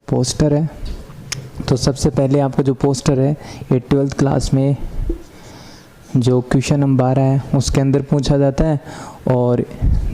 Poster है। तो सबसे पहले आपका जो पोस्टर है ये 12th क्लास में जो क्वेश्चन नंबर 12 है उसके अंदर पूछा जाता है, और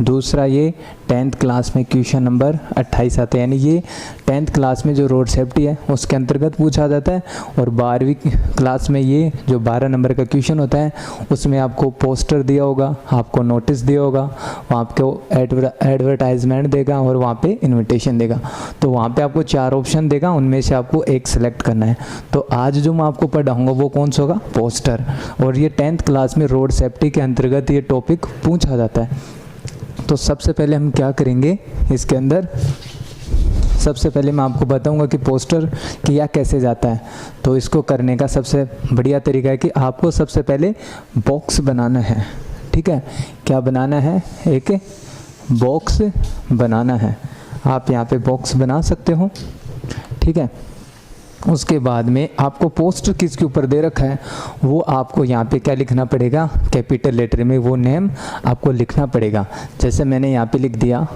दूसरा ये 10th क्लास में क्वेश्चन नंबर 28 आता है, यानी ये 10th क्लास में जो रोड सेफ्टी है उसके अंतर्गत पूछा जाता है। और 12वीं क्लास में ये जो 12 नंबर का क्वेश्चन होता है उसमें आपको पोस्टर दिया होगा, आपको नोटिस दिया होगा, वहाँ आपको एडवर्टाइजमेंट देगा और वहाँ पे इनविटेशन देगा। तो वहाँ पे आपको 4 ऑप्शन देगा, उनमें से आपको एक सेलेक्ट करना है। तो आज जो मैं आपको पढ़ाऊँगा वो कौन सा होगा? पोस्टर। और ये 10th क्लास में रोड सेफ्टी के अंतर्गत ये टॉपिक पूछा जाता है। तो सबसे पहले हम क्या करेंगे इसके अंदर, सबसे पहले मैं आपको बताऊंगा कि पोस्टर किया कैसे जाता है। तो इसको करने का सबसे बढ़िया तरीका है कि आपको सबसे पहले बॉक्स बनाना है। ठीक है, क्या बनाना है? एक बॉक्स बनाना है। आप यहाँ पे बॉक्स बना सकते हो। ठीक है, उसके बाद में आपको पोस्टर किसके ऊपर दे रखा है वो आपको यहाँ पे क्या लिखना पड़ेगा? कैपिटल लेटर में वो नेम आपको लिखना पड़ेगा। जैसे मैंने यहाँ पे लिख दिया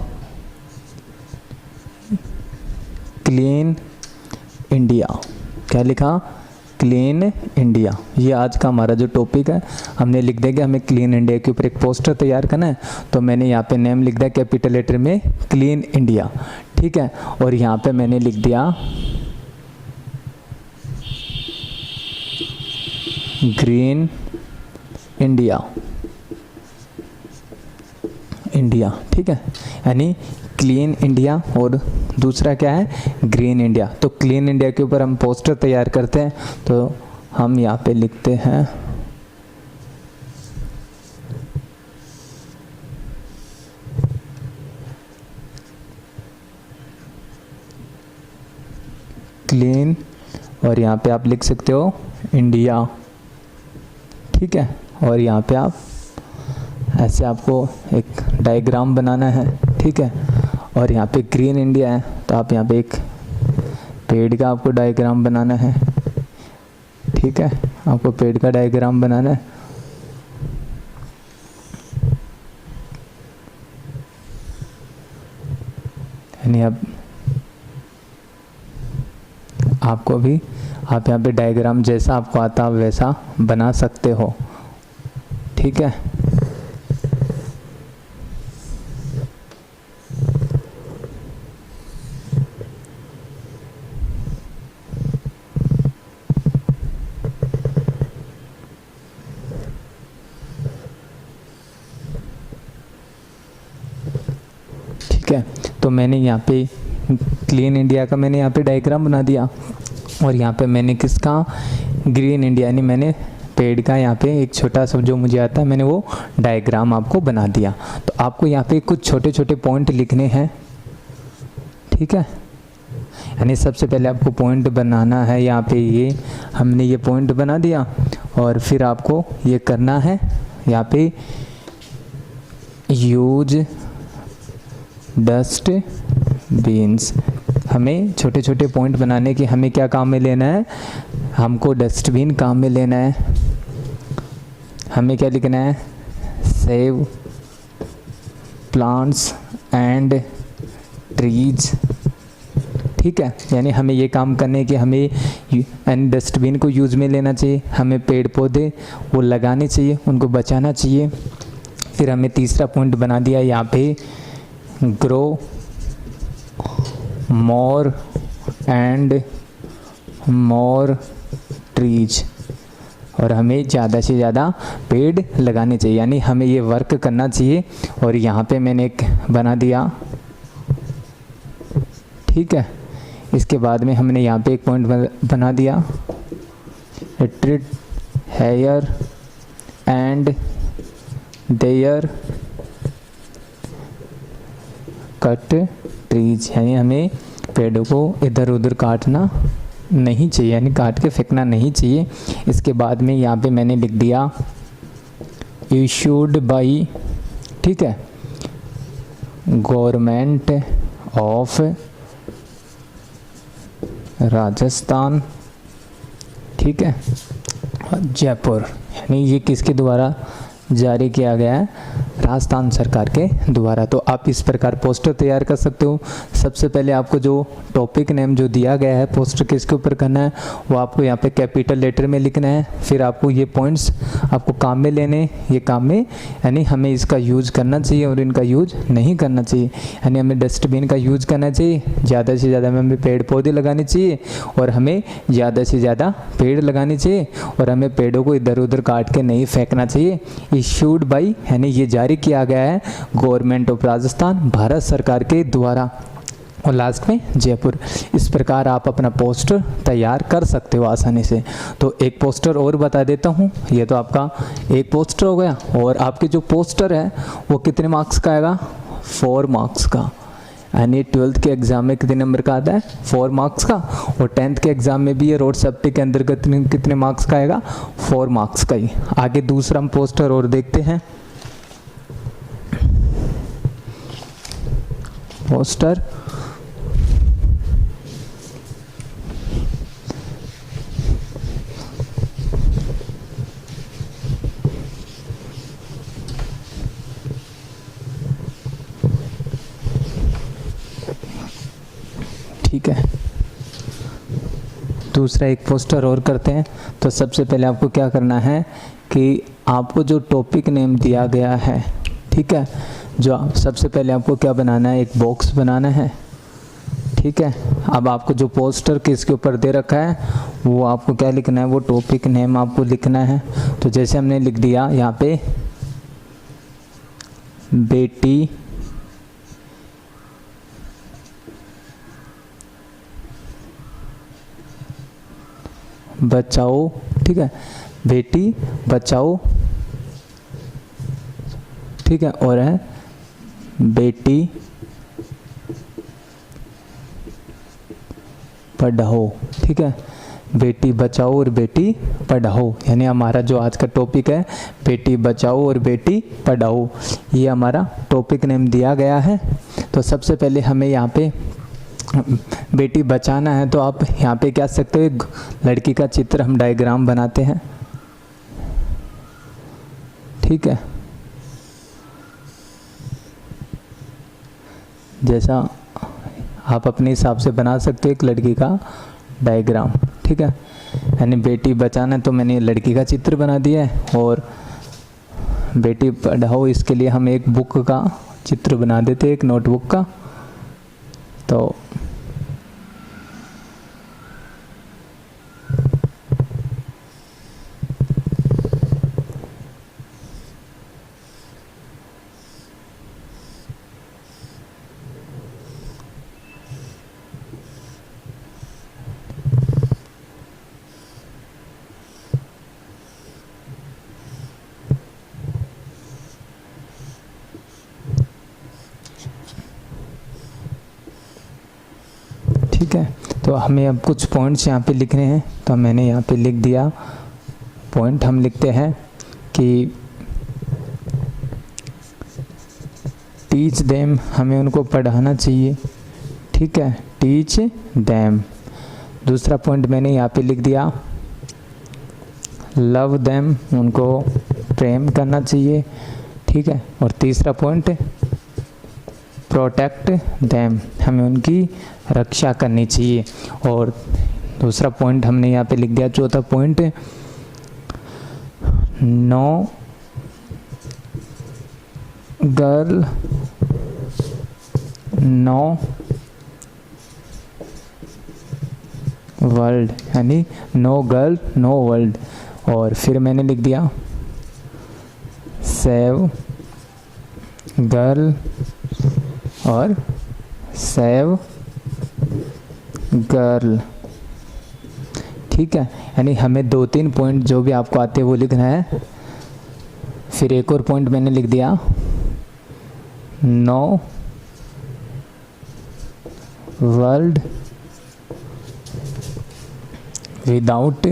क्लीन इंडिया। क्या लिखा? Clean India. ये आज का हमारा जो टॉपिक है, हमने लिख दिया कि हमें क्लीन इंडिया के ऊपर एक पोस्टर तैयार करना है। तो मैंने यहाँ पे नेम लिख दिया कैपिटल लेटर में क्लीन इंडिया। ठीक है, और यहाँ पे मैंने लिख दिया ग्रीन इंडिया। इंडिया, ठीक है, यानी क्लीन इंडिया और दूसरा क्या है? Green India. तो क्लीन इंडिया के ऊपर हम पोस्टर तैयार करते हैं। तो हम यहाँ पे लिखते हैं क्लीन, और यहाँ पे आप लिख सकते हो इंडिया। ठीक है, और यहाँ पे आप ऐसे आपको एक डायग्राम बनाना है। ठीक है, और यहाँ पे ग्रीन इंडिया है तो आप यहाँ पे एक पेड़ का आपको डायग्राम बनाना है। ठीक है, आपको पेड़ का डायग्राम बनाना है। यानी अब आपको भी आप यहाँ पे डायग्राम जैसा आपको आता वैसा बना सकते हो। ठीक है, ठीक है। तो मैंने यहाँ पे क्लीन इंडिया का मैंने यहाँ पे डायग्राम बना दिया, और यहाँ पे मैंने किसका? ग्रीन इंडिया, यानी मैंने पेड़ का यहाँ पे एक छोटा सा जो मुझे आता है मैंने वो डायग्राम आपको बना दिया। तो आपको यहाँ पे कुछ छोटे छोटे पॉइंट लिखने हैं। ठीक है, यानी सबसे पहले आपको पॉइंट बनाना है। यहाँ पे ये हमने ये पॉइंट बना दिया, और फिर आपको ये करना है यहाँ पे यूज डस्ट बीन्स। हमें छोटे छोटे पॉइंट बनाने की हमें क्या काम में लेना है? हमको डस्टबिन काम में लेना है। हमें क्या लिखना है? Save plants and trees. ठीक है, यानी हमें ये काम करने के हमें डस्टबिन को यूज़ में लेना चाहिए, हमें पेड़ पौधे वो लगाने चाहिए, उनको बचाना चाहिए। फिर हमें तीसरा पॉइंट बना दिया यहाँ पे grow more and more trees, और हमें ज़्यादा से ज़्यादा पेड़ लगाने चाहिए, यानी हमें ये वर्क करना चाहिए। और यहाँ पे मैंने एक बना दिया। ठीक है, इसके बाद में हमने यहाँ पे एक पॉइंट बना दिया treat here and there cut trees, यानी हमें पेड़ों को इधर उधर काटना नहीं चाहिए, यानी काट के फेंकना नहीं चाहिए। इसके बाद में यहाँ पे मैंने लिख दिया इशूड बाई, ठीक है, गवर्नमेंट ऑफ राजस्थान। ठीक है, जयपुर, यानी ये किसके द्वारा जारी किया गया है? राजस्थान सरकार के द्वारा। तो आप इस प्रकार पोस्टर तैयार कर सकते हो। सबसे पहले आपको जो टॉपिक नेम जो दिया गया है पोस्टर किसके ऊपर करना है वो आपको यहाँ पे कैपिटल लेटर में लिखना है। फिर आपको ये पॉइंट्स आपको काम में लेने, ये काम में यानी हमें इसका यूज़ करना चाहिए और इनका यूज़ नहीं करना चाहिए। यानी हमें डस्टबिन का यूज़ करना चाहिए, ज़्यादा से ज़्यादा हमें पेड़ पौधे लगाने चाहिए और हमें ज़्यादा से ज़्यादा पेड़ लगाने चाहिए और हमें पेड़ों को इधर उधर काट के नहीं फेंकना चाहिए। इशूड बाई यानी ये जारी किया गया है गवर्नमेंट ऑफ राजस्थान, भारत सरकार के द्वारा, और लास्ट में जयपुर। इस प्रकार आप अपना पोस्टर तैयार कर सकते हो आसानी से। तो एक पोस्टर और बता देता हूँ, ये तो आपका एक पोस्टर हो गया। और आपके जो पोस्टर है वो कितने मार्क्स का आएगा? 4 मार्क्स का। यानी 12th के एग्ज़ाम में कितने नंबर का आता है? 4 मार्क्स का। और 10th के एग्ज़ाम में भी ये रोड सेफ्टी के अंतर्गत कितने मार्क्स का आएगा? 4 मार्क्स का ही। आगे दूसरा हम पोस्टर और देखते हैं। पोस्टर ठीक है, दूसरा एक पोस्टर और करते हैं। तो सबसे पहले आपको क्या करना है कि आपको जो टॉपिक नेम दिया गया है, ठीक है, जो सबसे पहले आपको क्या बनाना है, एक बॉक्स बनाना है। ठीक है, अब आपको जो पोस्टर किसके ऊपर दे रखा है वो आपको क्या लिखना है, वो टॉपिक नेम आपको लिखना है। तो जैसे हमने लिख दिया यहाँ पे बेटी बचाओ, ठीक है, बेटी बचाओ, ठीक है, और है बेटी पढ़ाओ, ठीक है, बेटी बचाओ और बेटी पढ़ाओ। यानी हमारा जो आज का टॉपिक है बेटी बचाओ और बेटी पढ़ाओ, ये हमारा टॉपिक नेम दिया गया है। तो सबसे पहले हमें यहाँ पे बेटी बचाना है, तो आप यहाँ पे क्या सकते हो, एक लड़की का चित्र हम डायग्राम बनाते हैं। ठीक है, जैसा आप अपने हिसाब से बना सकते हो एक लड़की का डायग्राम। ठीक है, यानी बेटी बचाना तो मैंने लड़की का चित्र बना दिया है, और बेटी पढ़ाओ इसके लिए हम एक बुक का चित्र बना देते हैं, एक नोटबुक का। तो ठीक है, तो हमें अब कुछ पॉइंट्स यहाँ पे लिखने हैं। तो मैंने यहाँ पे लिख दिया पॉइंट। हम लिखते हैं कि टीच देम, हमें उनको पढ़ाना चाहिए। ठीक है, टीच देम। दूसरा पॉइंट मैंने यहाँ पे लिख दिया लव देम, उनको प्रेम करना चाहिए। ठीक है, और तीसरा पॉइंट प्रोटेक्ट देम, हमें उनकी रक्षा करनी चाहिए। और दूसरा पॉइंट हमने यहाँ पे लिख दिया, चौथा point no girl no world, यानी नो गर्ल नो वर्ल्ड। और फिर मैंने लिख दिया सेव गर्ल और सेव गर्ल। ठीक है, यानी हमें 2-3 पॉइंट जो भी आपको आते हैं वो लिखना है। फिर एक और पॉइंट मैंने लिख दिया नो वर्ल्ड विदाउट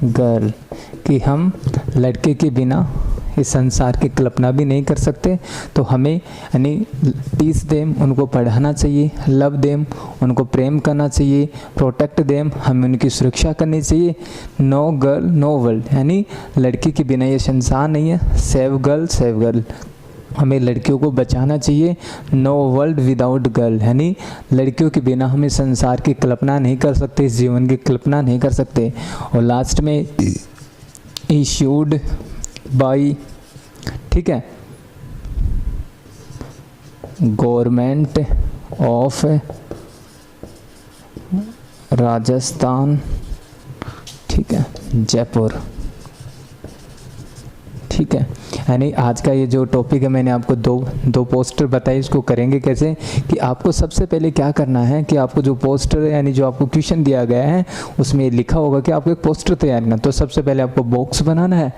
गर्ल, कि हम लड़के के बिना इस संसार की कल्पना भी नहीं कर सकते। तो हमें यानी टीच देम, उनको पढ़ाना चाहिए, लव देम, उनको प्रेम करना चाहिए, प्रोटेक्ट देम, हमें उनकी सुरक्षा करनी चाहिए। नो गर्ल नो वर्ल्ड, यानी लड़की के बिना ये संसार नहीं है। सेव गर्ल सेव गर्ल, हमें लड़कियों को बचाना चाहिए। नो वर्ल्ड विदाउट गर्ल, यानी लड़कियों के बिना हमें संसार की कल्पना नहीं कर सकते, इस जीवन की कल्पना नहीं कर सकते। और लास्ट में इश्यूड बाय, ठीक है, गवर्नमेंट ऑफ राजस्थान, ठीक है, जयपुर, ठीक है। यानी आज का ये जो टॉपिक है मैंने आपको दो पोस्टर बताए, इसको करेंगे कैसे कि आपको सबसे पहले क्या करना है कि आपको जो पोस्टर यानी जो आपको क्वेश्चन दिया गया है उसमें लिखा होगा कि आपको एक पोस्टर तैयार करना। तो सबसे पहले आपको बॉक्स बनाना है।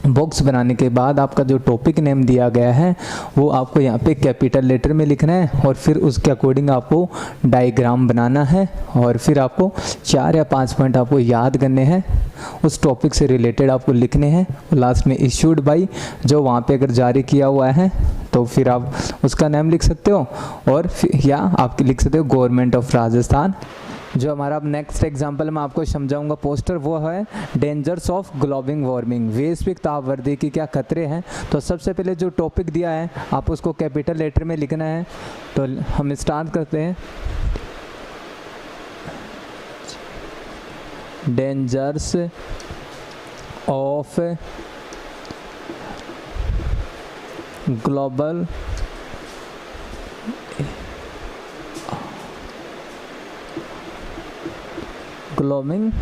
बॉक्स बनाने के बाद आपका जो टॉपिक नेम दिया गया है वो आपको यहाँ पे कैपिटल लेटर में लिखना है और फिर उसके अकॉर्डिंग आपको डायग्राम बनाना है और फिर आपको 4 या 5 पॉइंट आपको याद करने हैं, उस टॉपिक से रिलेटेड आपको लिखने हैं। लास्ट में इश्यूड बाय, जो वहाँ पे अगर जारी किया हुआ है तो फिर आप उसका नाम लिख सकते हो और या आप लिख सकते हो गवर्नमेंट ऑफ राजस्थान। जो हमारा अब नेक्स्ट एग्जांपल मैं आपको समझाऊंगा पोस्टर वो है डेंजर्स ऑफ ग्लोबल वार्मिंग, वैश्विक तापवृद्धि की क्या खतरे हैं। तो सबसे पहले जो टॉपिक दिया है आप उसको कैपिटल लेटर में लिखना है। तो हम स्टार्ट करते हैं। डेंजर्स ऑफ ग्लोबल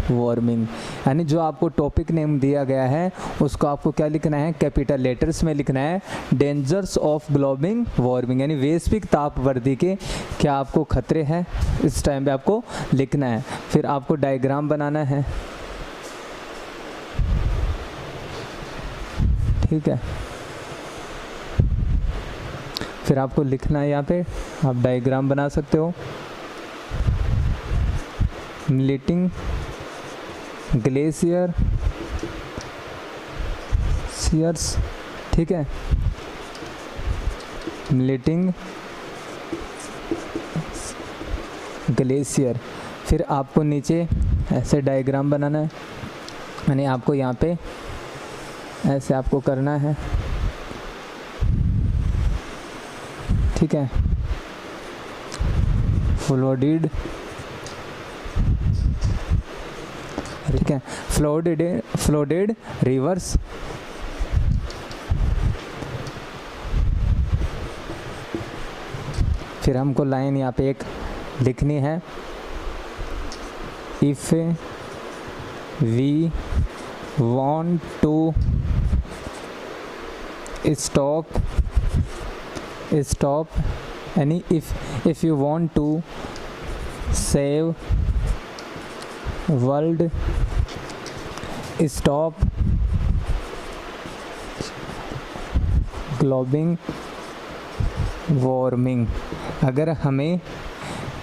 वार्मिंग, यानी जो आपको टॉपिक नेम दिया गया है उसको आपको क्या लिखना है, कैपिटल लेटर्स में लिखना है। डेंजर्स ऑफ ग्लोबल वार्मिंग, यानी वैश्विक तापवृद्धि के क्या आपको खतरे हैं, इस टाइम पे आपको लिखना है। फिर आपको डायग्राम बनाना है, ठीक है। फिर आपको लिखना है, यहाँ पे आप डायग्राम बना सकते हो। मिलेटिंग ग्लेशियर सीयर्स, ठीक है, मिलेटिंग ग्लेशियर। फिर आपको नीचे ऐसे डायग्राम बनाना है, यानी आपको यहाँ पे ऐसे आपको करना है, ठीक है। फ्लोडिड, ठीक है, फ्लोडेड रिवर्स, फिर हमको लाइन यहाँ पे एक लिखनी है, if we want to stop यानी if you want to save world, stop global warming. अगर हमें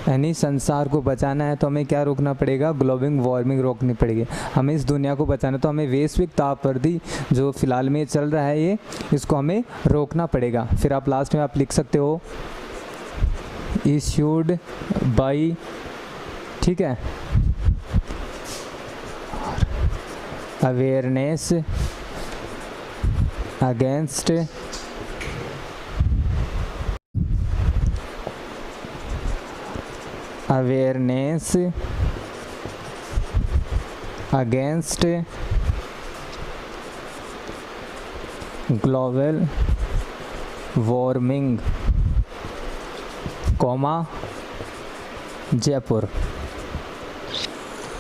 यानी संसार को बचाना है तो हमें क्या रोकना पड़ेगा, ग्लोबल वार्मिंग रोकनी पड़ेगी। हमें इस दुनिया को बचाना तो हमें वैश्विक तापवृद्धि जो फिलहाल में चल रहा है ये, इसको हमें रोकना पड़ेगा। फिर आप लास्ट में आप लिख सकते हो इश्यूड बाय, ठीक है, awareness against global warming, comma Jaipur.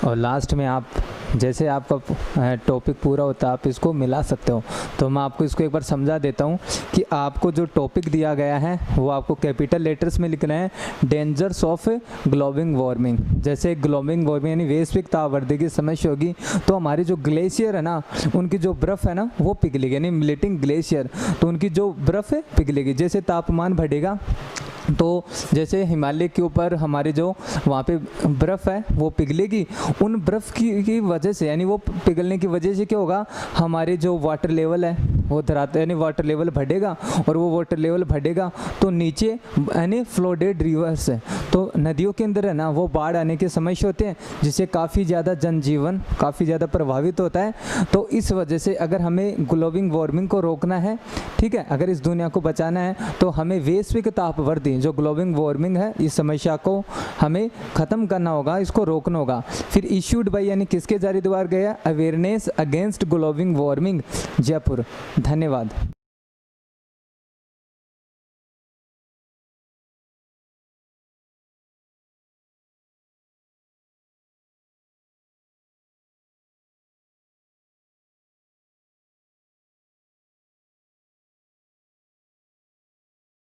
और लास्ट में आप जैसे आपका टॉपिक पूरा होता है आप इसको मिला सकते हो। तो मैं आपको इसको एक बार समझा देता हूँ कि आपको जो टॉपिक दिया गया है वो आपको कैपिटल लेटर्स में लिखना है, डेंजर्स ऑफ ग्लोबल वार्मिंग। जैसे ग्लोबल वार्मिंग यानी वैश्विक तापवृद्धि की समस्या होगी तो हमारे जो ग्लेशियर है ना, उनकी जो बर्फ़ है ना वो पिघलेगी, यानी मिलेटिंग ग्लेशियर, तो उनकी जो बर्फ़ है पिघलेगी। जैसे तापमान बढ़ेगा तो जैसे हिमालय के ऊपर हमारे जो वहाँ पे बर्फ़ है वो पिघलेगी, उन बर्फ़ की वजह से, यानी वो पिघलने की वजह से क्या होगा, हमारे जो वाटर लेवल है वो धरातल यानी वाटर लेवल बढ़ेगा, और वो वाटर लेवल बढ़ेगा तो नीचे यानी फ्लोडेड रिवर्स है, तो नदियों के अंदर है ना वो बाढ़ आने के समस्या होते हैं, जिससे काफ़ी ज़्यादा जनजीवन काफ़ी ज़्यादा प्रभावित होता है। तो इस वजह से अगर हमें ग्लोबल वार्मिंग को रोकना है, ठीक है, अगर इस दुनिया को बचाना है, तो हमें वैश्विक तापवृद्धि जो ग्लोबल वार्मिंग है इस समस्या को हमें ख़त्म करना होगा, इसको रोकना होगा। फिर इश्यूड बाय यानी किसके जारी द्वारा गया, awareness against global warming Jaipur. धन्यवाद।